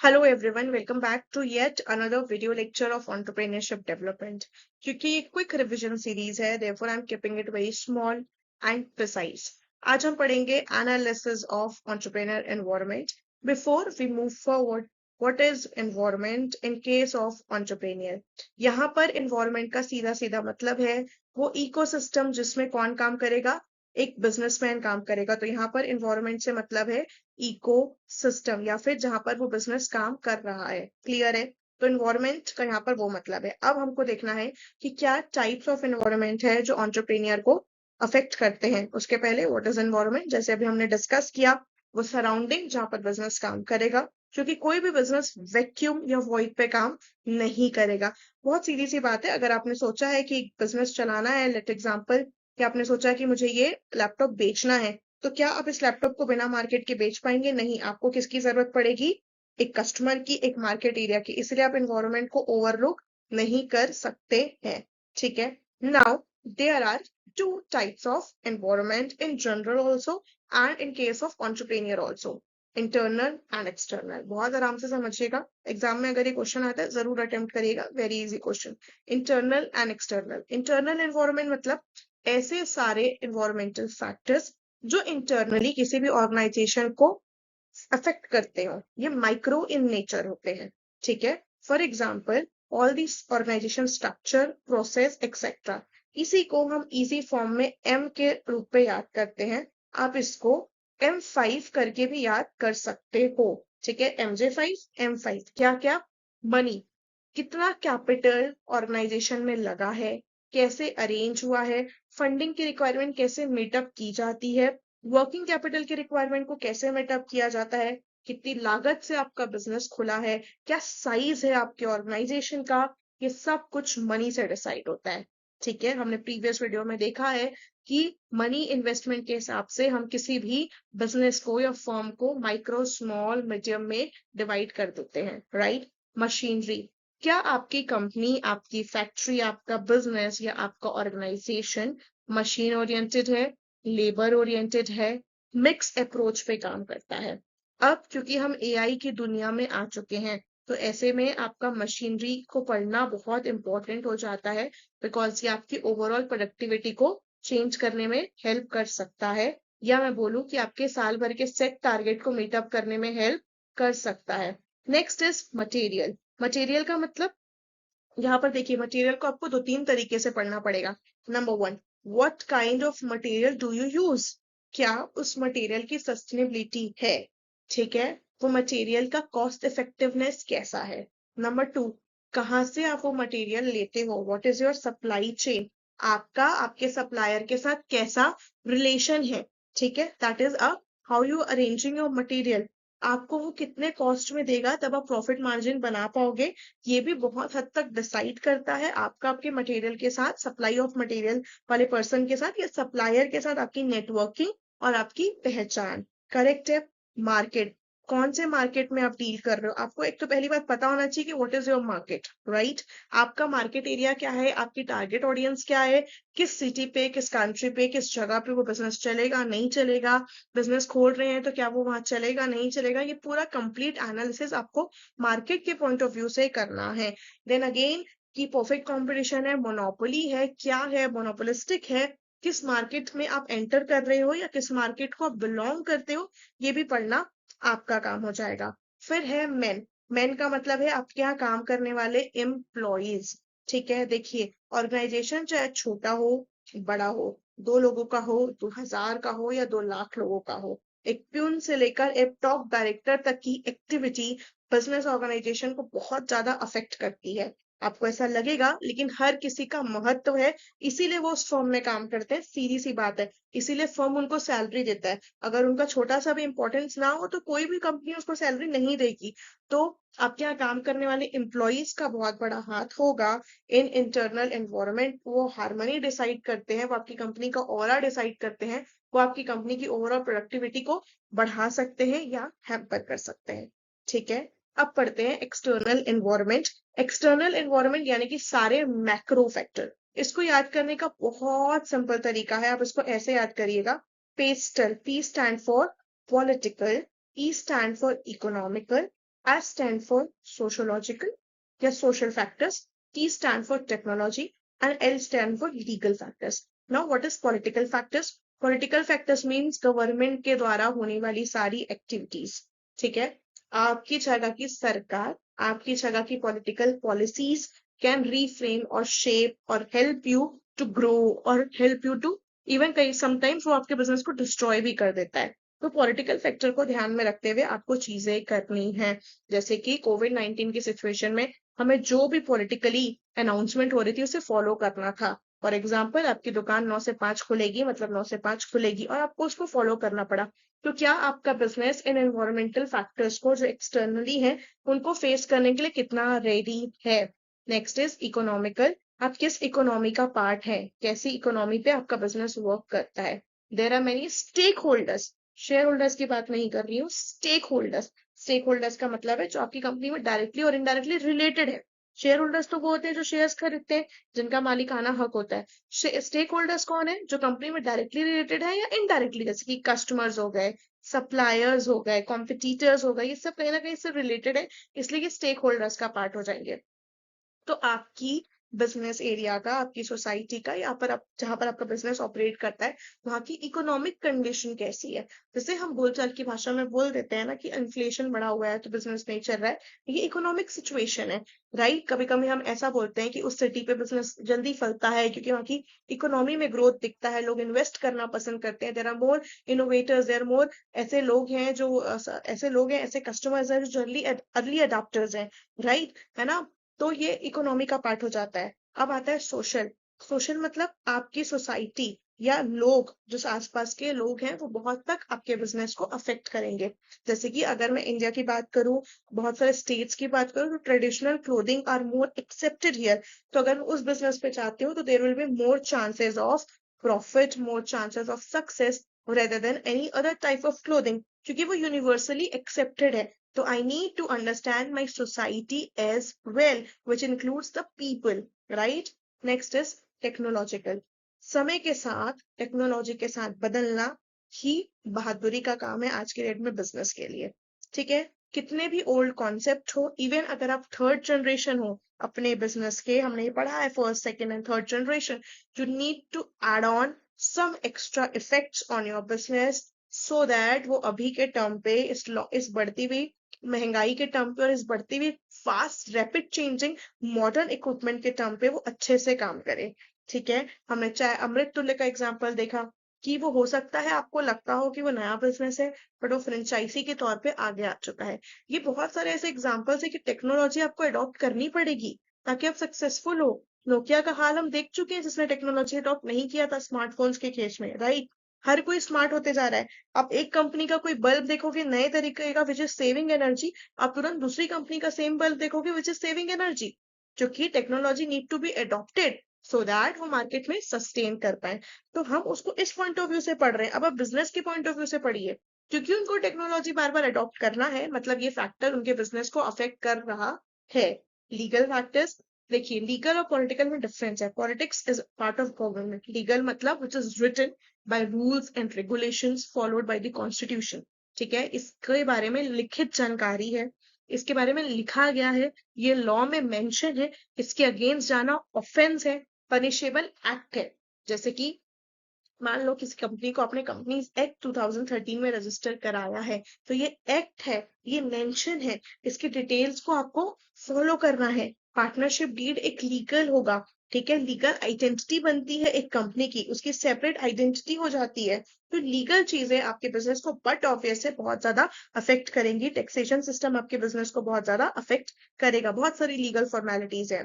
Hello everyone, welcome back to yet another video lecture of entrepreneurship development. क्योंकि ये quick revision series है, therefore I'm keeping it very small and precise. आज हम पढ़ेंगे analysis of entrepreneur environment. Before we move forward, what is environment in case of entrepreneur? यहाँ पर environment का सीधा सीधा मतलब है वो ecosystem जिसमें कौन काम करेगा, एक बिजनेसमैन काम करेगा। तो यहाँ पर इन्वायरमेंट से मतलब है इको सिस्टम या फिर जहां पर वो बिजनेस काम कर रहा है। क्लियर है? तो इन्वायरमेंट का यहाँ पर वो मतलब है। अब हमको देखना है कि क्या टाइप्स ऑफ इन्वायरमेंट है जो एंटरप्रेन्योर को अफेक्ट करते हैं। उसके पहले व्हाट इज इन्वायरमेंट, जैसे अभी हमने डिस्कस किया, वो सराउंडिंग जहां पर बिजनेस काम करेगा, क्योंकि कोई भी बिजनेस वैक्यूम या वॉइड पे काम नहीं करेगा। बहुत सीधी सी बात है, अगर आपने सोचा है कि बिजनेस चलाना है, लेट एग्जाम्पल कि आपने सोचा कि मुझे ये लैपटॉप बेचना है, तो क्या आप इस लैपटॉप को बिना मार्केट के बेच पाएंगे? नहीं, आपको किसकी जरूरत पड़ेगी? एक कस्टमर की, एक मार्केट एरिया की। इसलिए आप एनवायरनमेंट को ओवरलुक नहीं कर सकते हैं। ठीक है? Now there are two types of environment in general also and in case of entrepreneur also, internal and external. बहुत आराम से समझिएगा, एग्जाम में अगर ये क्वेश्चन आता है जरूर अटेम्प्ट करिएगा, very easy question. Internal and external. Internal environment मतलब ऐसे सारे इन्वायरमेंटल फैक्टर्स जो इंटरनली किसी भी ऑर्गेनाइजेशन को अफेक्ट करते हो, ये माइक्रो इन नेचर होते हैं। ठीक है? For example, all this organization structure, process etcetera, इसी को हम इजी फॉर्म में एम के रूप में याद करते हैं। आप इसको M5 करके भी याद कर सकते हो। ठीक है? MJ5, M5 क्या क्या? मनी, कितना कैपिटल ऑर्गेनाइजेशन में लगा है, कैसे अरेंज हुआ है, फंडिंग की रिक्वायरमेंट कैसे मीटअप की जाती है, वर्किंग कैपिटल की रिक्वायरमेंट को कैसे मीटअप किया जाता है, कितनी लागत से आपका बिजनेस खुला है, क्या साइज है आपके ऑर्गेनाइजेशन का, ये सब कुछ मनी से डिसाइड होता है। ठीक है? हमने प्रीवियस वीडियो में देखा है कि मनी इन्वेस्टमेंट के हिसाब से हम किसी भी बिजनेस को या फर्म को माइक्रो, स्मॉल, मीडियम में डिवाइड कर देते हैं। राइट? मशीनरी, क्या आपकी कंपनी, आपकी फैक्ट्री, आपका बिजनेस या आपका ऑर्गेनाइजेशन मशीन ओरिएंटेड है, लेबर ओरिएंटेड है, मिक्स अप्रोच पे काम करता है? अब क्योंकि हम एआई की दुनिया में आ चुके हैं, तो ऐसे में आपका मशीनरी को पढ़ना बहुत इंपॉर्टेंट हो जाता है, बिकॉज ये आपकी ओवरऑल प्रोडक्टिविटी को चेंज करने में हेल्प कर सकता है, या मैं बोलूँ कि आपके साल भर के सेट टारगेट को मीटअप करने में हेल्प कर सकता है। Next is material. मटेरियल का मतलब, यहाँ पर देखिए, मटेरियल को आपको दो तीन तरीके से पढ़ना पड़ेगा। Number one, what kind of material do you use, क्या उस मटेरियल की सस्टेनेबिलिटी है? ठीक है? वो मटेरियल का कॉस्ट इफेक्टिवनेस कैसा है? नंबर टू, कहाँ से आप वो मटेरियल लेते हो, what is your supply chain, आपका आपके सप्लायर के साथ कैसा रिलेशन है? ठीक है? That is a how you arranging your material. आपको वो कितने कॉस्ट में देगा, तब आप प्रॉफिट मार्जिन बना पाओगे। ये भी बहुत हद तक डिसाइड करता है आपका आपके मटेरियल के साथ, सप्लाई ऑफ मटेरियल वाले पर्सन के साथ या सप्लायर के साथ आपकी नेटवर्किंग और आपकी पहचान। करेक्ट है? मार्केट, कौन से मार्केट में आप डील कर रहे हो, आपको एक तो पहली बात पता होना चाहिए कि what is your market. Right? आपका मार्केट एरिया क्या है, आपकी टारगेट ऑडियंस क्या है, किस सिटी पे, किस कंट्री पे, किस जगह पे वो बिजनेस चलेगा, नहीं चलेगा, बिजनेस खोल रहे हैं तो क्या वो वहां चलेगा, नहीं चलेगा, ये पूरा कंप्लीट एनालिसिस आपको मार्केट के पॉइंट ऑफ व्यू से करना है। देन अगेन, की परफेक्ट कंपटीशन है, मोनोपोली है, क्या है, मोनोपोलिस्टिक है, किस मार्केट में आप एंटर कर रहे हो या किस मार्केट को आप बिलोंग करते हो, ये भी पढ़ना आपका काम हो जाएगा। फिर है मैन। मैन का मतलब है आपके यहाँ काम करने वाले एम्प्लॉइज। ठीक है? देखिए, ऑर्गेनाइजेशन चाहे छोटा हो, बड़ा हो, 2 लोगों का हो, 2000 का हो या 2 लाख लोगों का हो, एक प्यून से लेकर एक टॉप डायरेक्टर तक की एक्टिविटी बिजनेस ऑर्गेनाइजेशन को बहुत ज्यादा अफेक्ट करती है। आपको ऐसा लगेगा, लेकिन हर किसी का महत्व है, इसीलिए वो उस फर्म में काम करते हैं। सीधी सी बात है, इसीलिए फर्म उनको सैलरी देता है। अगर उनका छोटा सा भी इंपॉर्टेंस ना हो तो कोई भी कंपनी उसको सैलरी नहीं देगी। तो आपके यहाँ काम करने वाले एम्प्लॉइज का बहुत बड़ा हाथ होगा इन इंटरनल एनवायरनमेंट। वो हार्मनी डिसाइड करते हैं, वो आपकी कंपनी का ऑरा डिसाइड करते हैं, वो आपकी कंपनी की ओवरऑल प्रोडक्टिविटी को बढ़ा सकते हैं या हैम्पर कर सकते हैं। ठीक है? अब पढ़ते हैं एक्सटर्नल एनवायरनमेंट। एक्सटर्नल एनवायरनमेंट यानी कि सारे मैक्रो फैक्टर। इसको याद करने का बहुत सिंपल तरीका है, आप इसको ऐसे याद करिएगा। Pastel, P stand for political, E stand for economical, S stand for sociological या social factors, T stand for technology, and L stand for legal factors. Now, what is political factors? Political factors means government के द्वारा होने वाली सारी activities, ठीक है। आपकी जगह की सरकार, आपकी जगह की पॉलिटिकल पॉलिसीज कैन रीफ्रेम और शेप और हेल्प यू टू ग्रो और हेल्प यू टू इवन कई समटाइम्स वो आपके बिजनेस को डिस्ट्रॉय भी कर देता है। तो पॉलिटिकल फैक्टर को ध्यान में रखते हुए आपको चीजें करनी है, जैसे कि कोविड-19 की सिचुएशन में हमें जो भी पॉलिटिकली अनाउंसमेंट हो रही थी उसे फॉलो करना था। फॉर एग्जाम्पल, आपकी दुकान 9 से 5 खुलेगी, मतलब 9 से 5 खुलेगी और आपको उसको फॉलो करना पड़ा। तो क्या आपका बिजनेस इन एनवायरमेंटल फैक्टर्स को जो एक्सटर्नली है उनको फेस करने के लिए कितना रेडी है? नेक्स्ट इज इकोनॉमिकल, आप किस इकोनॉमी का पार्ट है, कैसी इकोनॉमी पे आपका बिजनेस वर्क करता है। There are many stakeholders, shareholders की बात नहीं कर रही हूँ, स्टेक होल्डर्स। स्टेक होल्डर्स का मतलब है जो आपकी कंपनी में डायरेक्टली और इनडायरेक्टली रिलेटेड है। शेयर होल्डर्स तो वो होते हैं जो शेयर्स खरीदते हैं, जिनका मालिकाना हक होता है। स्टेक होल्डर्स कौन है? जो कंपनी में डायरेक्टली रिलेटेड है या इनडायरेक्टली, जैसे कि कस्टमर्स हो गए, सप्लायर्स हो गए, कॉम्पिटिटर्स हो गए, ये सब कहीं ना कहीं से रिलेटेड है, इसलिए ये स्टेक होल्डर्स का पार्ट हो जाएंगे। तो आपकी बिजनेस एरिया का, आपकी सोसाइटी का, यहाँ पर आप जहां पर आपका बिजनेस ऑपरेट करता है, वहां की इकोनॉमिक कंडीशन कैसी है। जैसे हम बोलचाल की भाषा में बोल देते हैं ना कि इन्फ्लेशन बढ़ा हुआ है तो बिजनेस नहीं चल रहा है, ये इकोनॉमिक सिचुएशन है, राइट। कभी कभी हम ऐसा बोलते हैं कि उस सिटी पे बिजनेस जल्दी फलता है क्योंकि वहाँ की इकोनॉमी में ग्रोथ दिखता है, लोग इन्वेस्ट करना पसंद करते हैं, there are more innovators, there more ऐसे लोग हैं जो ऐसे लोग हैं, ऐसे कस्टमर्स हैं जो जल्दी अर्ली अडाप्टर्स हैं, राइट, है ना। तो ये इकोनॉमी का पार्ट हो जाता है। अब आता है सोशल। सोशल मतलब आपकी सोसाइटी या लोग, जो आसपास के लोग हैं, वो बहुत तक आपके बिजनेस को अफेक्ट करेंगे। जैसे कि अगर मैं इंडिया की बात करूं, बहुत सारे स्टेट्स की बात करूं, तो traditional clothing are more accepted here. तो अगर मैं उस बिजनेस पे चाहती हूँ तो there will be more chances of profit, more chances of success rather than any other type of clothing, क्योंकि वो यूनिवर्सली एक्सेप्टेड है। So I need to understand my society as well, which includes the people, right? Next is technological. समय के साथ, technology के साथ बदलना ही बहादुरी का काम है आज के डेट में बिजनेस के लिए, ठीक है। कितने भी ओल्ड कॉन्सेप्ट हो, इवन अगर आप थर्ड जनरेशन हो अपने बिजनेस के, हमने ये पढ़ा है first, second and third generation, you need to add on some extra effects on your business so that वो अभी के टर्म पे इस बढ़ती हुई महंगाई के टर्म पे और इस बढ़ती हुई fast rapid changing modern equipment के टर्म पे वो अच्छे से काम करे, ठीक है। हमने चाहे अमृत तुल्य का एग्जांपल देखा कि वो हो सकता है आपको लगता हो कि वो नया बिजनेस है, बट वो फ्रेंचाइजी के तौर पे आगे आ चुका है। ये बहुत सारे ऐसे एग्जाम्पल्स है कि टेक्नोलॉजी आपको अडॉप्ट करनी पड़ेगी ताकि आप सक्सेसफुल हो। नोकिया का हाल हम देख चुके हैं जिसने टेक्नोलॉजी अडॉप्ट नहीं किया था स्मार्टफोन्स के केस में, राइट। हर कोई स्मार्ट होते जा रहा है। आप एक कंपनी का कोई बल्ब देखोगे नए तरीके का विच इज सेविंग एनर्जी, आप तुरंत दूसरी कंपनी का सेम बल्ब देखोगे विच इज सेविंग एनर्जी, क्योंकि technology need to be adopted so that वो मार्केट में सस्टेन कर पाए। तो हम उसको इस पॉइंट ऑफ व्यू से पढ़ रहे हैं। अब आप बिजनेस के पॉइंट ऑफ व्यू से पढ़िए, क्योंकि उनको टेक्नोलॉजी बार बार अडॉप्ट करना है, मतलब ये फैक्टर उनके बिजनेस को अफेक्ट कर रहा है। लीगल फैक्टर्स, देखिए लीगल और पॉलिटिकल में डिफरेंस है। Politics is part of government, legal मतलब which is written by rules and regulations followed by the constitution, ठीक है। इसके बारे में लिखित जानकारी है, इसके बारे में लिखा गया है, ये लॉ में मेंशन है, इसके अगेंस्ट जाना ऑफेंस है, पनिशेबल एक्ट है। जैसे कि मान लो किसी कंपनी को आपने कंपनीज एक्ट 2013 में रजिस्टर कराया है, तो ये एक्ट है, ये मेंशन है, इसकी डिटेल्स को आपको फॉलो करना है। पार्टनरशिप डीड एक लीगल होगा, ठीक है, लीगल आइडेंटिटी बनती है एक कंपनी की, उसकी सेपरेट आइडेंटिटी हो जाती है। तो लीगल चीजें आपके बिजनेस को बट ऑब्वियस है बहुत ज्यादा अफेक्ट करेंगी। टैक्सेशन सिस्टम आपके बिजनेस को बहुत ज्यादा अफेक्ट करेगा, बहुत सारी लीगल फॉर्मेलिटीज है।